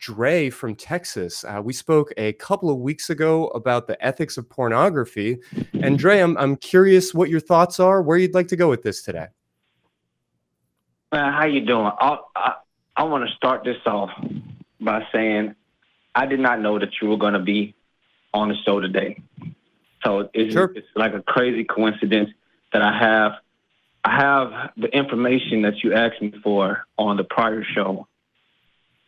Dre from Texas. We spoke a couple of weeks ago about the ethics of pornography. And Dre, I'm curious what your thoughts are, where you'd like to go with this today. How you doing? I want to start this off by saying I did not know that you were going to be on the show today. So it's like a crazy coincidence that I have the information that you asked me for on the prior show.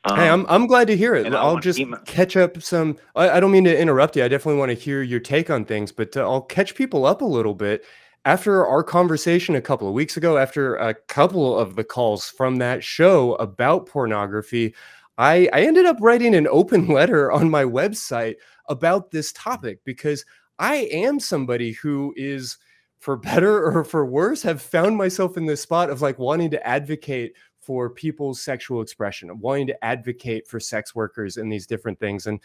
Hey, I'm glad to hear it. I'll just catch up some. I don't mean to interrupt you. I definitely want to hear your take on things, but I'll catch people up a little bit. After our conversation a couple of weeks ago, after a couple of the calls from that show about pornography, I ended up writing an open letter on my website about this topic because I am somebody who is, for better or for worse, have found myself in this spot of like wanting to advocate for people's sexual expression, of wanting to advocate for sex workers and these different things. And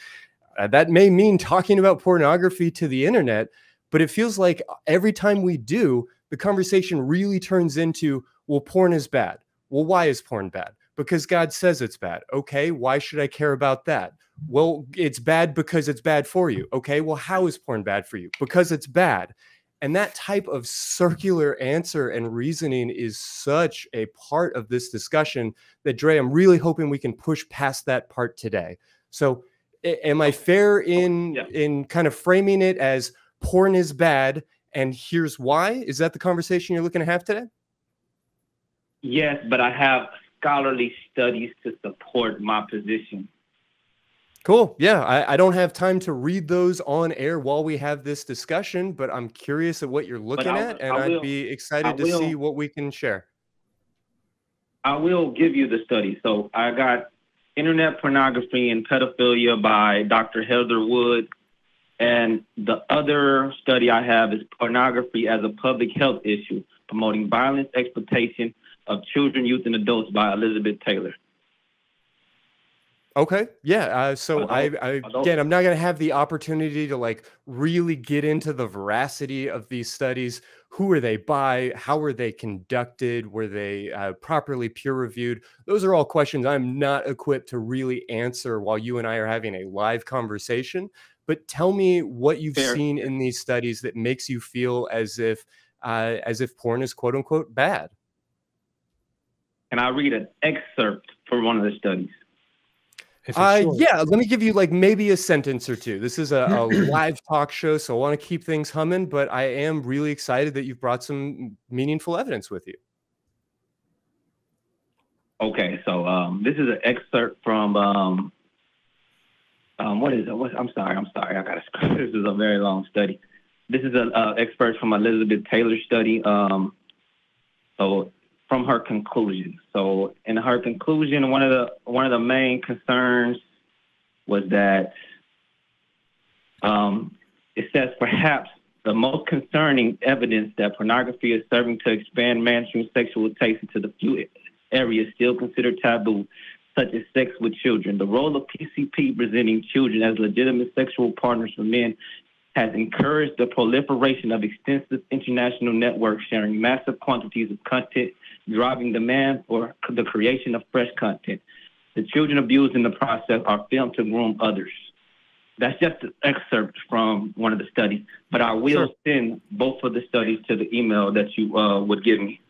that may mean talking about pornography to the internet, but it feels like every time we do, the conversation really turns into, well, porn is bad. Well, why is porn bad? Because God says it's bad. Okay, why should I care about that? Well, it's bad because it's bad for you. Okay, well, how is porn bad for you? Because it's bad. And that type of circular answer and reasoning is such a part of this discussion that, Dre, I'm really hoping we can push past that part today. So am I fair in kind of framing it as porn is bad and here's why? Is that the conversation you're looking to have today? Yes, but I have scholarly studies to support my position. Cool. Yeah, I don't have time to read those on air while we have this discussion, but I'm curious at what you're looking at, and I'd be excited to see what we can share. I will give you the study. So I got Internet Pornography and Pedophilia by Dr. Heather Wood, and the other study I have is Pornography as a Public Health Issue, Promoting Violence, Exploitation of Children, Youth, and Adults by Elizabeth Taylor. Okay. Yeah. So again, I'm not going to have the opportunity to like really get into the veracity of these studies. Who are they by? How were they conducted? Were they properly peer reviewed? Those are all questions I'm not equipped to really answer while you and I are having a live conversation. But tell me what you've seen in these studies that makes you feel as if porn is quote unquote bad. Can I read an excerpt for one of the studies? Yeah, let me give you like maybe a sentence or two. This is a live talk show, so I want to keep things humming, but I am really excited that you've brought some meaningful evidence with you. Okay, so this is an excerpt from what is it? I'm sorry. I got to. This is a very long study. This is an excerpt from Elizabeth Taylor's study. So from her conclusion. So in her conclusion, one of the main concerns was that it says perhaps the most concerning evidence that pornography is serving to expand mainstream sexual taste into the few areas still considered taboo, such as sex with children. The role of PCP presenting children as legitimate sexual partners for men has encouraged the proliferation of extensive international networks sharing massive quantities of content, driving demand for the creation of fresh content. The children abused in the process are filmed to groom others. That's just an excerpt from one of the studies, but I will send both of the studies to the email that you would give me.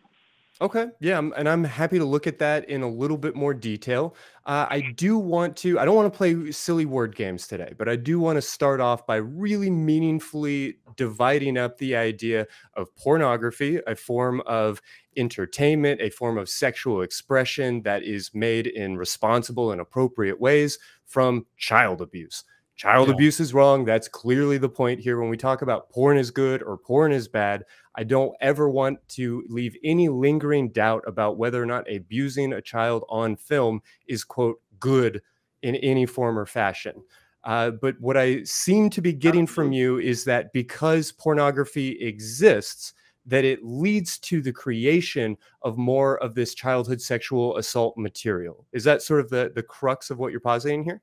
Okay. Yeah. And I'm happy to look at that in a little bit more detail. I don't want to play silly word games today, but I do want to start off by really meaningfully dividing up the idea of pornography, a form of entertainment, a form of sexual expression that is made in responsible and appropriate ways, from child abuse. Child abuse is wrong. That's clearly the point here. When we talk about porn is good or porn is bad, I don't ever want to leave any lingering doubt about whether or not abusing a child on film is, quote, good in any form or fashion. But what I seem to be getting from you is that because pornography exists, that it leads to the creation of more of this childhood sexual assault material. Is that sort of the crux of what you're positing here?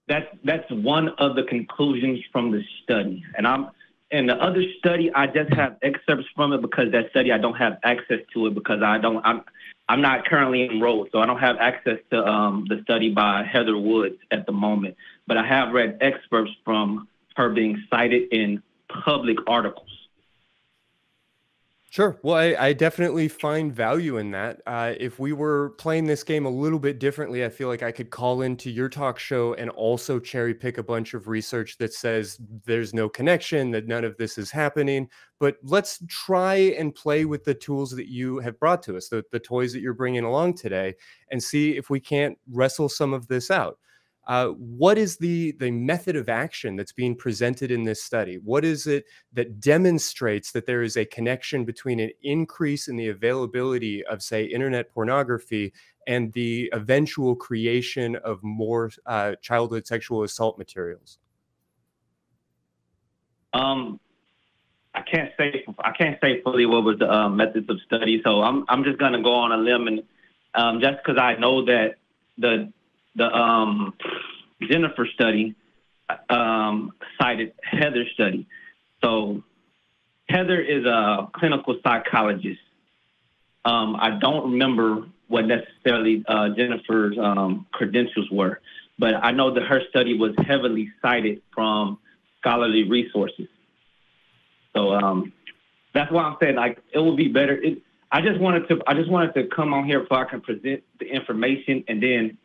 That's one of the conclusions from the study. And And the other study, I just have excerpts from it because that study I don't have access to it because I'm not currently enrolled, so I don't have access to the study by Heather Woods at the moment. But I have read excerpts from her being cited in public articles. Sure. Well, I definitely find value in that. If we were playing this game a little bit differently, I feel like I could call into your talk show and also cherry pick a bunch of research that says there's no connection, that none of this is happening. But let's try and play with the tools that you have brought to us, the toys that you're bringing along today, and see if we can't wrestle some of this out. What is the method of action that's being presented in this study? What is it that demonstrates that there is a connection between an increase in the availability of, say, internet pornography and the eventual creation of more childhood sexual assault materials? I can't say fully what was the methods of study, so I'm just gonna go on a limb and just because I know that the Jennifer study cited Heather's study. So Heather is a clinical psychologist. I don't remember what necessarily Jennifer's credentials were, but I know that her study was heavily cited from scholarly resources. So that's why I'm saying, like, it would be better. I just wanted to come on here so I can present the information, and then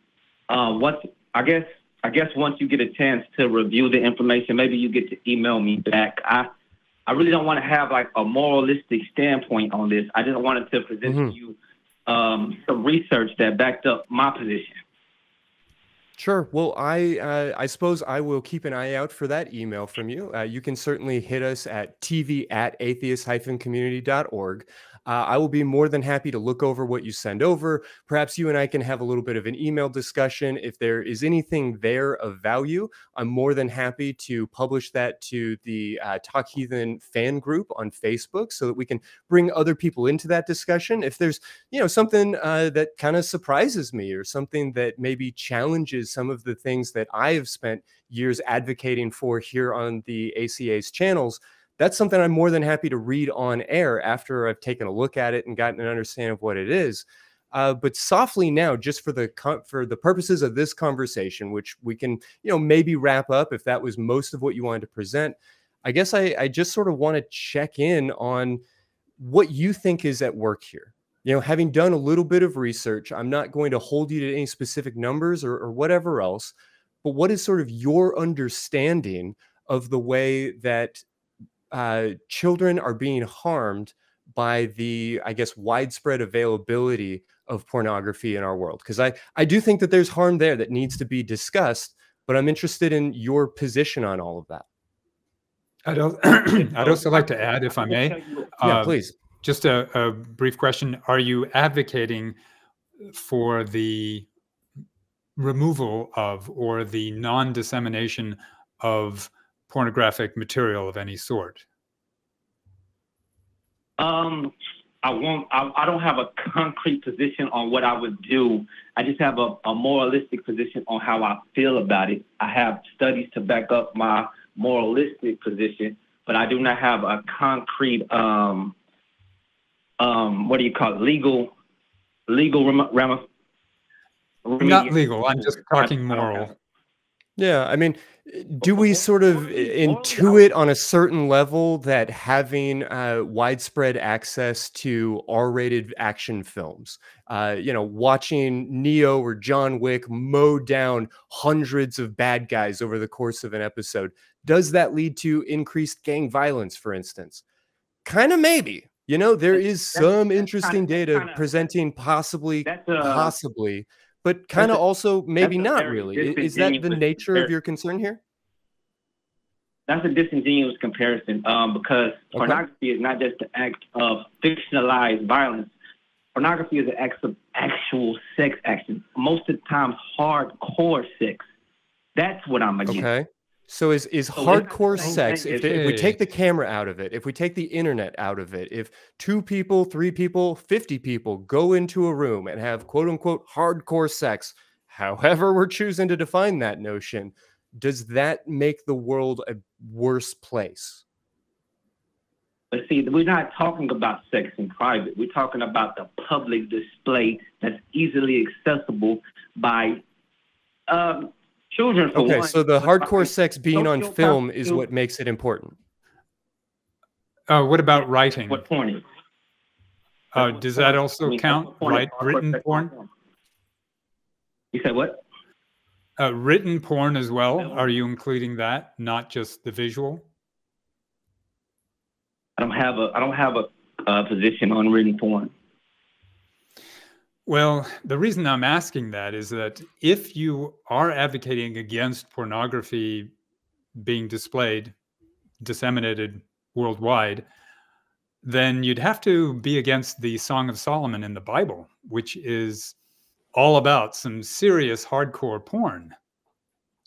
I guess once you get a chance to review the information, maybe you get to email me back. I really don't want to have like a moralistic standpoint on this. I just wanted to present to you some research that backed up my position. Sure. Well, I suppose I will keep an eye out for that email from you. You can certainly hit us at tv@atheist-community.org. I will be more than happy to look over what you send over. Perhaps you and I can have a little bit of an email discussion. If there is anything there of value, I'm more than happy to publish that to the Talk Heathen fan group on Facebook so that we can bring other people into that discussion. If there's, something that kind of surprises me or something that maybe challenges some of the things that I have spent years advocating for here on the ACA's channels, that's something I'm more than happy to read on air after I've taken a look at it and gotten an understanding of what it is. But softly now, just for the purposes of this conversation, which we can, maybe wrap up if that was most of what you wanted to present, I guess I just sort of want to check in on what you think is at work here. Having done a little bit of research, I'm not going to hold you to any specific numbers or whatever else, but what is sort of your understanding of the way that children are being harmed by the, I guess, widespread availability of pornography in our world? Because I do think that there's harm there that needs to be discussed, but I'm interested in your position on all of that. I'd also like to add, if I may. Yeah, please. Just a brief question. Are you advocating for the removal of or the non-dissemination of pornographic material of any sort? I don't have a concrete position on what I would do. I just have a moralistic position on how I feel about it. I have studies to back up my moralistic position, but I do not have a concrete what do you call it? Legal Not legal. I'm just talking moral. Yeah, I mean, do we sort of intuit on a certain level that having widespread access to R-rated action films, watching Neo or John Wick mow down hundreds of bad guys over the course of an episode, does that lead to increased gang violence, for instance? Kind of maybe. There is some interesting data presenting possibly, but kind of also maybe not really. Is that the nature of your concern here? That's a disingenuous comparison because pornography is not just the act of fictionalized violence. Pornography is an act of actual sex action, most of the time hardcore sex. That's what I'm against. Okay. So is hardcore sex, if we take the camera out of it, if we take the internet out of it, if 2 people, 3 people, 50 people go into a room and have quote unquote hardcore sex, however we're choosing to define that notion, does that make the world a worse place? But see, we're not talking about sex in private. We're talking about the public display that's easily accessible by children. Okay, so the hardcore sex being on film is what makes it important. What about writing? What porn is? Does that also count? Written porn? You said what? Written porn as well. Are you including that, not just the visual? I don't have a position on written porn. Well, the reason I'm asking that is that if you are advocating against pornography being displayed, disseminated worldwide, then you'd have to be against the Song of Solomon in the Bible, which is all about some serious hardcore porn.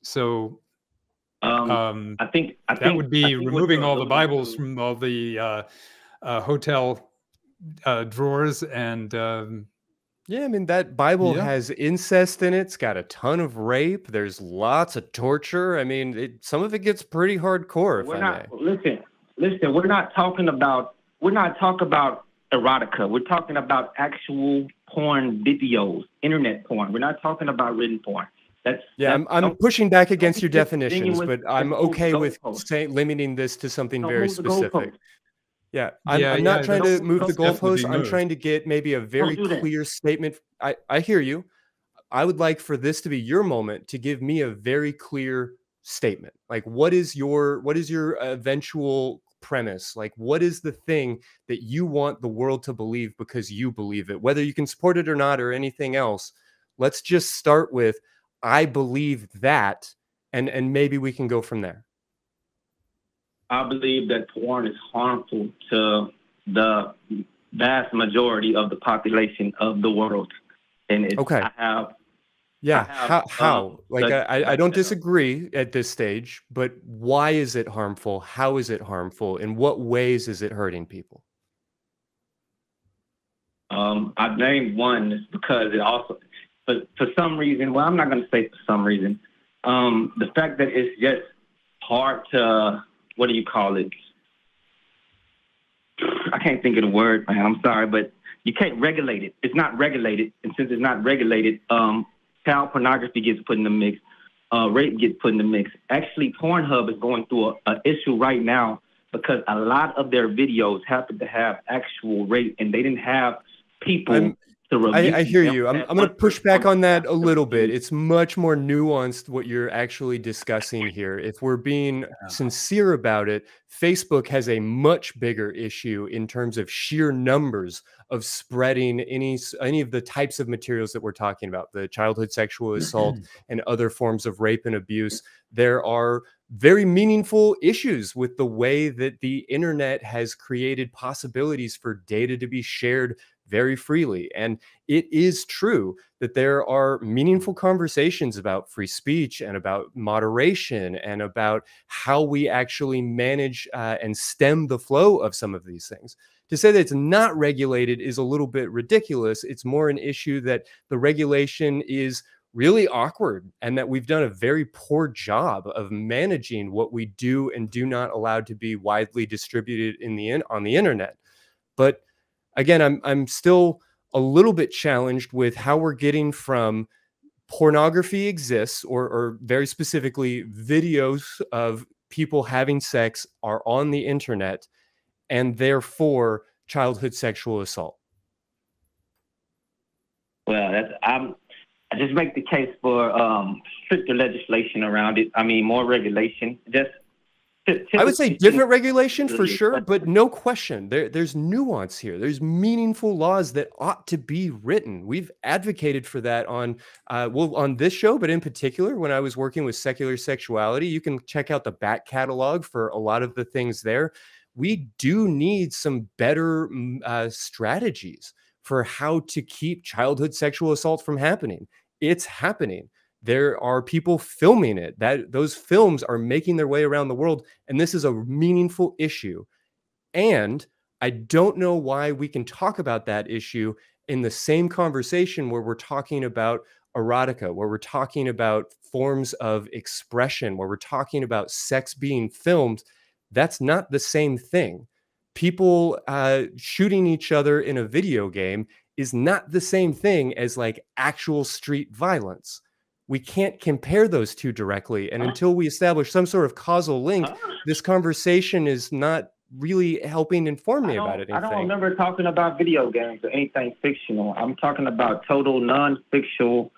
So I think that would be removing all the Bibles from all the hotel drawers and yeah, I mean, that Bible has incest in it. It's got a ton of rape. There's lots of torture. I mean, some of it gets pretty hardcore. Listen, we're not talking about erotica. We're talking about actual porn videos, internet porn. We're not talking about written porn. I'm pushing back against your definitions, but I'm okay with limiting this to something very specific. Yeah, I'm not trying to move the goalposts. I'm trying to get maybe a very clear statement. I hear you. I would like for this to be your moment to give me a very clear statement. Like, what is your eventual premise? Like, what is the thing that you want the world to believe because you believe it, whether you can support it or not or anything else? Let's just start with, I believe that, and maybe we can go from there. I believe that porn is harmful to the vast majority of the population of the world. And it's, okay. How? Like, I don't disagree at this stage, but why is it harmful? How is it harmful? In what ways is it hurting people? I've named one. It's because it also, but for some reason, well, I'm not going to say for some reason, the fact that it's just hard to, what do you call it? I can't think of the word, man. I'm sorry, but you can't regulate it. It's not regulated. And since it's not regulated, child pornography gets put in the mix. Rape gets put in the mix. Actually, Pornhub is going through an issue right now because a lot of their videos happen to have actual rape, and they didn't have people I hear you. I'm going to push back on that a little bit. It's much more nuanced what you're actually discussing here. If we're being sincere about it, Facebook has a much bigger issue in terms of sheer numbers of spreading any of the types of materials that we're talking about, the childhood sexual assault and other forms of rape and abuse. There are very meaningful issues with the way that the internet has created possibilities for data to be shared very freely. And it is true that there are meaningful conversations about free speech and about moderation and about how we actually manage and stem the flow of some of these things. To say that it's not regulated is a little bit ridiculous. It's more an issue that the regulation is really awkward and that we've done a very poor job of managing what we do and do not allow to be widely distributed on the internet. But again, I'm still a little bit challenged with how we're getting from pornography exists, or very specifically videos of people having sex are on the internet, and therefore childhood sexual assault. Well, I just make the case for stricter legislation around it. I mean, more regulation. I would say different regulation for sure, but no question, there's nuance here. There's meaningful laws that ought to be written. We've advocated for that on this show, but in particular, when I was working with secular sexuality, you can check out the back catalog for a lot of the things there. We do need some better strategies for how to keep childhood sexual assault from happening. It's happening. There are people filming it. Those films are making their way around the world, and this is a meaningful issue. And I don't know why we can talk about that issue in the same conversation where we're talking about erotica, where we're talking about forms of expression, where we're talking about sex being filmed. That's not the same thing. people shooting each other in a video game is not the same thing as like actual street violence. We can't compare those two directly. And until we establish some sort of causal link, this conversation is not really helping inform me about anything. I don't remember talking about video games or anything fictional. I'm talking about total non-fiction,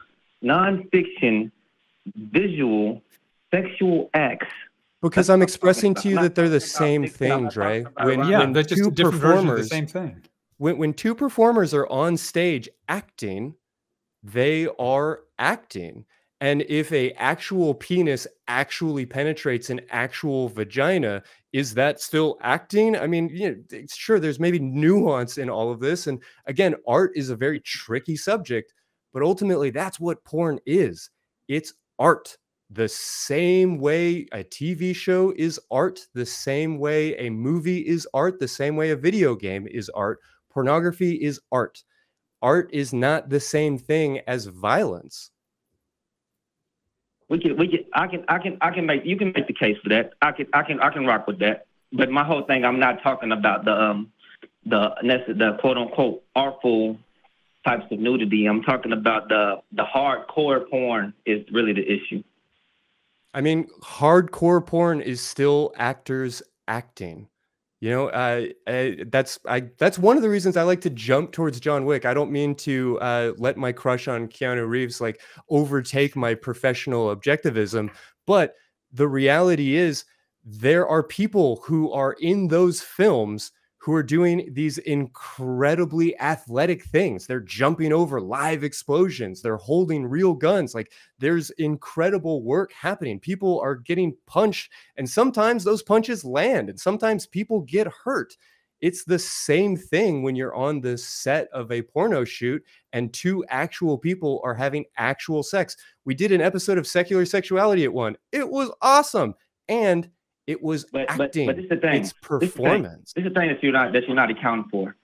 visual, sexual acts. Because I'm expressing to you that they're the same thing, Dre. When they're just different versions of the same thing. When two performers are on stage acting, they are acting. And if a actual penis actually penetrates an actual vagina, is that still acting? I mean, you know, sure, there's maybe nuance in all of this. And again, art is a very tricky subject, but ultimately that's what porn is. It's art. The same way a TV show is art, the same way a movie is art, the same way a video game is art. Pornography is art. Art is not the same thing as violence. You can make the case for that. I can rock with that. But my whole thing, I'm not talking about the quote unquote artful types of nudity. I'm talking about the hardcore porn is really the issue. I mean, hardcore porn is still actors acting. You know, that's one of the reasons I like to jump towards John Wick. I don't mean to let my crush on Keanu Reeves like overtake my professional objectivism, but the reality is there are people who are in those films who are doing these incredibly athletic things. They're jumping over live explosions. They're holding real guns. Like, there's incredible work happening. People are getting punched, and sometimes those punches land, and sometimes people get hurt. It's the same thing when you're on the set of a porno shoot and two actual people are having actual sex. We did an episode of Secular Sexuality at one. It was awesome. And it was acting. But this is the thing. It's performance. This is the thing that you're not accounting for.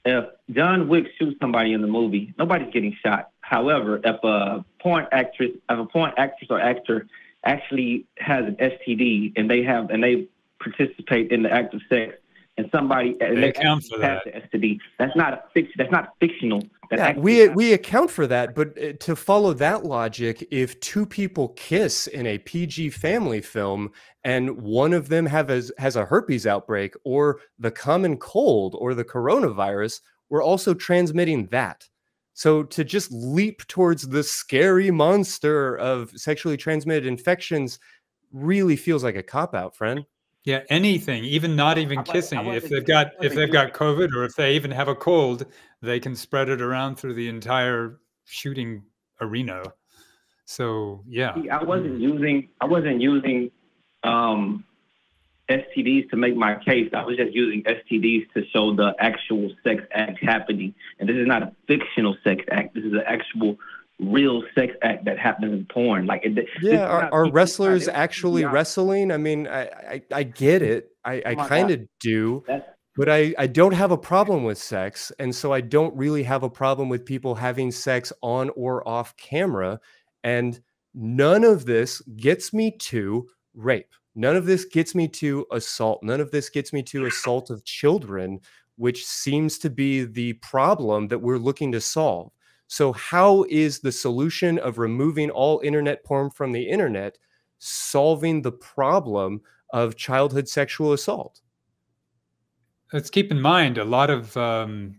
If John Wick shoots somebody in the movie, nobody's getting shot. However, if a porn actress or actor actually has an STD and they participate in the act of sex, and somebody they account for that. The STD, that's not fictional. We account for that, but to follow that logic, if two people kiss in a PG family film and one of them has a herpes outbreak or the common cold or the coronavirus, we're also transmitting that. So to just leap towards the scary monster of sexually transmitted infections really feels like a cop-out, friend. Yeah, anything, even not even kissing. If they've got COVID or if they even have a cold, they can spread it around through the entire shooting arena. So yeah, I wasn't using STDs to make my case. I was just using STDs to show the actual sex act happening. And this is not a fictional sex act. This is an actual real sex act that happens in porn. Like, are wrestlers actually wrestling? I mean, I get it. I kind of do, but I don't have a problem with sex, and so I don't really have a problem with people having sex on or off camera. And none of this gets me to rape. None of this gets me to assault. None of this gets me to assault of children, which seems to be the problem that we're looking to solve. So how is the solution of removing all internet porn from the internet solving the problem of childhood sexual assault? Let's keep in mind a lot of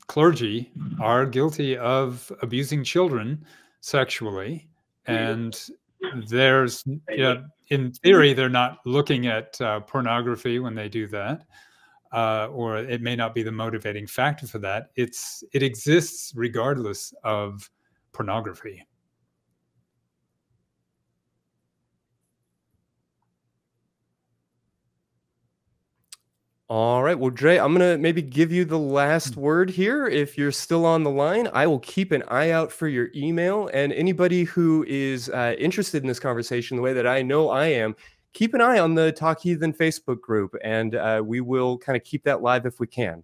clergy are guilty of abusing children sexually. And there's, in theory, they're not looking at pornography when they do that. Or it may not be the motivating factor for that. It exists regardless of pornography. All right. Well, Dre, I'm going to maybe give you the last word here. If you're still on the line, I will keep an eye out for your email. And anybody who is interested in this conversation the way that I know I am, keep an eye on the Talk Heathen Facebook group, and we will kind of keep that live if we can.